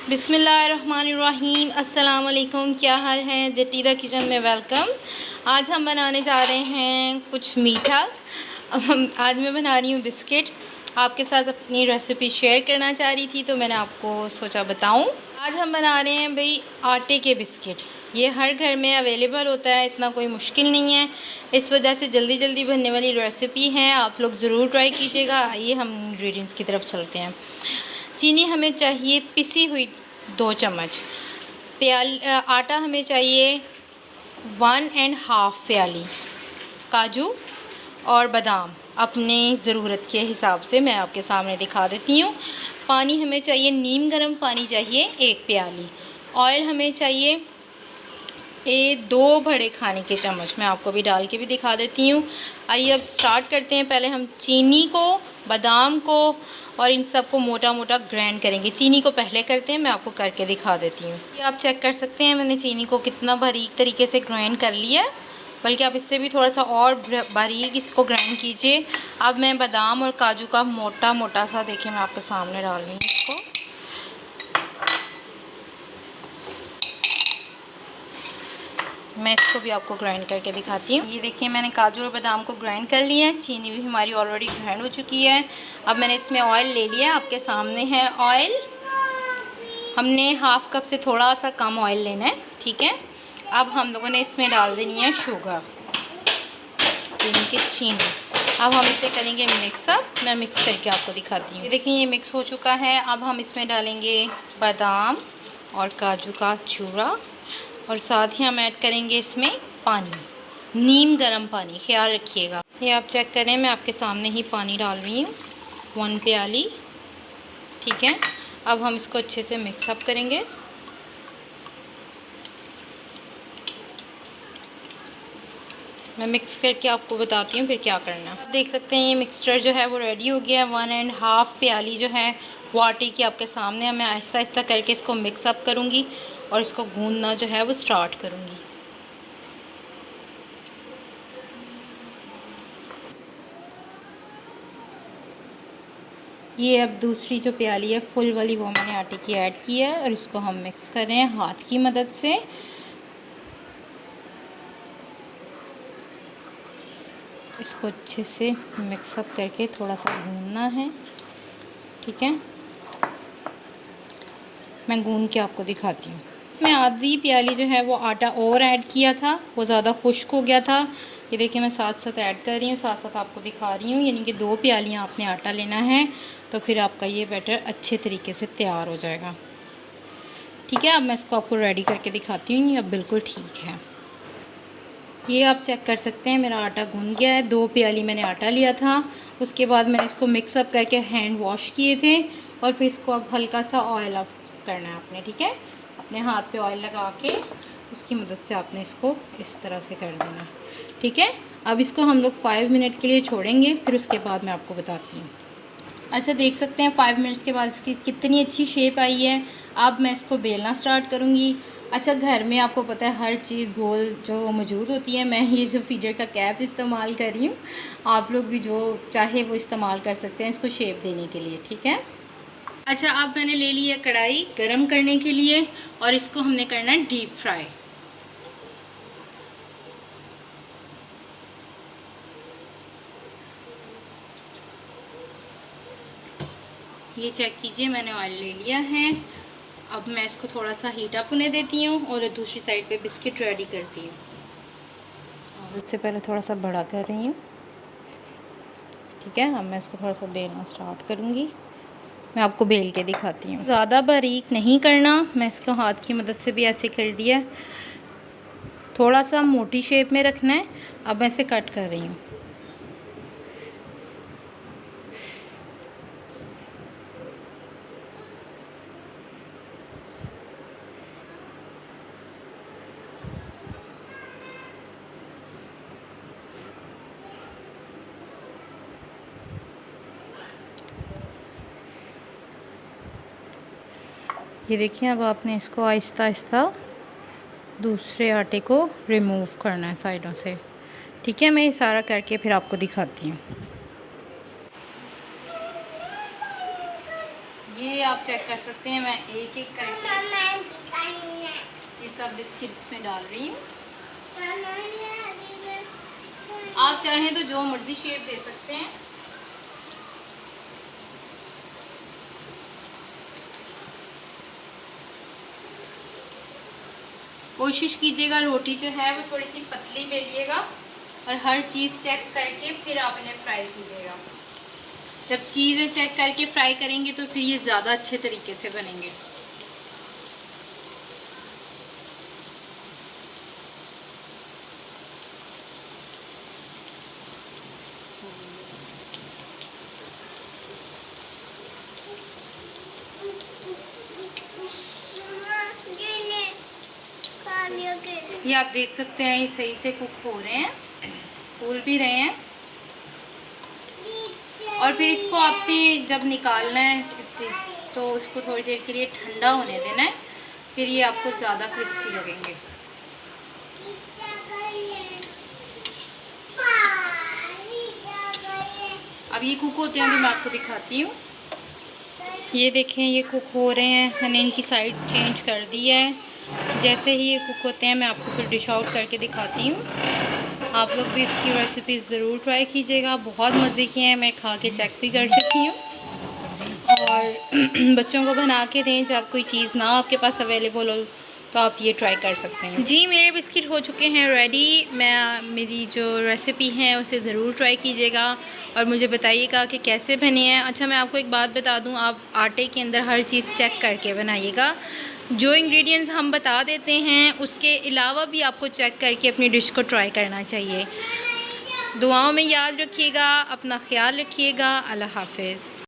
बिस्मिल्लाहिर्रहमानिर्रहीम। अस्सलाम वालेकुम। क्या हाल है? जटीदा किचन में वेलकम। आज हम बनाने जा रहे हैं कुछ मीठा। आज मैं बना रही हूँ बिस्किट। आपके साथ अपनी रेसिपी शेयर करना चाह रही थी तो मैंने आपको सोचा बताऊँ। आज हम बना रहे हैं भाई आटे के बिस्किट। ये हर घर में अवेलेबल होता है, इतना कोई मुश्किल नहीं है। इस वजह से जल्दी जल्दी बनने वाली रेसिपी है, आप लोग ज़रूर ट्राई कीजिएगा। आइए हम इंग्रेडिएंट्स की तरफ चलते हैं। चीनी हमें चाहिए पिसी हुई 2 चम्मच। आटा हमें चाहिए 1.5 प्याली। काजू और बादाम अपनी ज़रूरत के हिसाब से मैं आपके सामने दिखा देती हूँ। पानी हमें चाहिए, नीम गर्म पानी चाहिए 1 प्याली। ऑयल हमें चाहिए 2 बड़े खाने के चम्मच। मैं आपको भी डाल के भी दिखा देती हूँ। आइए अब स्टार्ट करते हैं। पहले हम चीनी को, बादाम को और इन सब को मोटा मोटा ग्राइंड करेंगे। चीनी को पहले करते हैं, मैं आपको करके दिखा देती हूँ। ये आप चेक कर सकते हैं मैंने चीनी को कितना बारीक तरीके से ग्राइंड कर लिया है, बल्कि आप इससे भी थोड़ा सा और बारीक इसको ग्राइंड कीजिए। अब मैं बादाम और काजू का मोटा मोटा सा, देखिए मैं आपके सामने डाल रही हूँ इसको। मैं इसको भी आपको ग्राइंड करके दिखाती हूँ। ये देखिए मैंने काजू और बादाम को ग्राइंड कर लिया है। चीनी भी हमारी ऑलरेडी ग्राइंड हो चुकी है। अब मैंने इसमें ऑयल ले लिया, आपके सामने है ऑयल। हमने हाफ कप से थोड़ा सा कम ऑयल लेना है, ठीक है। अब हम लोगों ने इसमें डाल देनी है शुगर, यानी कि चीनी। अब हम इसे करेंगे मिक्सअप। मैं मिक्स करके आपको दिखाती हूँ। ये देखिए ये मिक्स हो चुका है। अब हम इसमें डालेंगे बादाम और काजू का चूरा, और साथ ही हम ऐड करेंगे इसमें पानी, नीम गर्म पानी, ख्याल रखिएगा। ये आप चेक करें, मैं आपके सामने ही पानी डाल रही हूँ 1 प्याली, ठीक है। अब हम इसको अच्छे से मिक्सअप करेंगे। मैं मिक्स करके आपको बताती हूँ फिर क्या करना। आप देख सकते हैं ये मिक्सचर जो है वो रेडी हो गया है। 1.5 प्याली जो है वो आटे की आपके सामने है। मैं आहिस्ता आहिस्ता करके इसको मिक्सअप करूँगी और इसको गूंदना जो है वो स्टार्ट करूँगी। ये अब दूसरी जो प्याली है फुल वाली वो मैंने आटे की ऐड की है और इसको हम मिक्स कर रहे हैं हाथ की मदद से। इसको अच्छे से मिक्सअप करके थोड़ा सा गूंदना है, ठीक है। मैं गूंद के आपको दिखाती हूँ। मैं आधी प्याली जो है वो आटा और ऐड किया था, वो ज़्यादा खुश्क हो गया था। ये देखिए मैं साथ साथ ऐड कर रही हूँ, साथ साथ आपको दिखा रही हूँ। यानी कि 2 प्यालियाँ आपने आटा लेना है, तो फिर आपका ये बैटर अच्छे तरीके से तैयार हो जाएगा, ठीक है। अब मैं इसको आपको रेडी करके दिखाती हूँ। ये अब बिल्कुल ठीक है। ये आप चेक कर सकते हैं मेरा आटा गूंद गया है। 2 प्याली मैंने आटा लिया था, उसके बाद मैंने इसको मिक्सअप करके हैंड वॉश किए थे, और फिर इसको अब हल्का सा ऑयल अप करना है आपने, ठीक है। अपने हाथ पे ऑयल लगा के उसकी मदद से आपने इसको इस तरह से कर देना, ठीक है। अब इसको हम लोग 5 मिनट के लिए छोड़ेंगे, फिर उसके बाद मैं आपको बताती हूँ। अच्छा देख सकते हैं 5 मिनट्स के बाद इसकी कितनी अच्छी शेप आई है। अब मैं इसको बेलना स्टार्ट करूँगी। अच्छा घर में आपको पता है हर चीज़ गोल जो मौजूद होती है। मैं ये जो फीडर का कैप इस्तेमाल कर रही हूँ, आप लोग भी जो चाहे वो इस्तेमाल कर सकते हैं इसको शेप देने के लिए, ठीक है। अच्छा अब मैंने ले ली है कढ़ाई गरम करने के लिए, और इसको हमने करना है डीप फ्राई। ये चेक कीजिए मैंने ऑयल ले लिया है। अब मैं इसको थोड़ा सा हीट अप होने देती हूँ और दूसरी साइड पे बिस्किट रेडी करती हूँ। और इससे पहले थोड़ा सा बड़ा कर रही हूँ, ठीक है। अब मैं इसको थोड़ा सा बेलना स्टार्ट करूँगी। मैं आपको बेल के दिखाती हूँ। ज़्यादा बारीक नहीं करना, मैं इसको हाथ की मदद से भी ऐसे कर दिया। थोड़ा सा मोटी शेप में रखना है। अब मैं इसे कट कर रही हूँ। ये देखिए अब आपने इसको आहिस्ता आहिस्ता दूसरे आटे को रिमूव करना है साइडों से, ठीक है। मैं ये सारा करके फिर आपको दिखाती हूँ। ये आप आप चेक कर सकते हैं। मैं एक एक करके ये सब बिस्किट इसमें डाल रही हूँ। आप चाहें तो जो मर्जी शेप दे सकते हैं। कोशिश कीजिएगा रोटी जो है वो थोड़ी सी पतली बेलिएगा और हर चीज़ चेक करके फिर आप इन्हें फ्राई कीजिएगा। जब चीज़ें चेक करके फ्राई करेंगे तो फिर ये ज़्यादा अच्छे तरीके से बनेंगे। ये आप देख सकते हैं ये सही से कुक हो रहे हैं, फूल भी रहे हैं। और फिर इसको आपने जब निकालना है तो इसको थोड़ी देर के लिए ठंडा होने देना है, फिर ये आपको ज़्यादा क्रिस्पी लगेंगे। अब ये कुक होते हैं तो मैं आपको दिखाती हूँ। ये देखें ये कुक हो रहे हैं, मैंने इनकी साइड चेंज कर दी है। जैसे ही ये कुक होते हैं मैं आपको फिर डिश आउट करके दिखाती हूँ। आप लोग भी इसकी रेसिपी ज़रूर ट्राई कीजिएगा, बहुत मज़े की हैं, मैं खा के चेक भी कर चुकी हूँ। और बच्चों को बना के दें, जब कोई चीज़ ना आपके पास अवेलेबल हो तो आप ये ट्राई कर सकते हैं। जी मेरे बिस्किट हो चुके हैं रेडी। मेरी जो रेसिपी है उसे ज़रूर ट्राई कीजिएगा और मुझे बताइएगा कि कैसे बने हैं। अच्छा मैं आपको एक बात बता दूं, आप आटे के अंदर हर चीज़ चेक करके बनाइएगा। जो इंग्रेडिएंट्स हम बता देते हैं उसके अलावा भी आपको चेक करके अपनी डिश को ट्राई करना चाहिए। दुआओं में याद रखिएगा, अपना ख्याल रखिएगा। अल्लाह हाफ़िज़।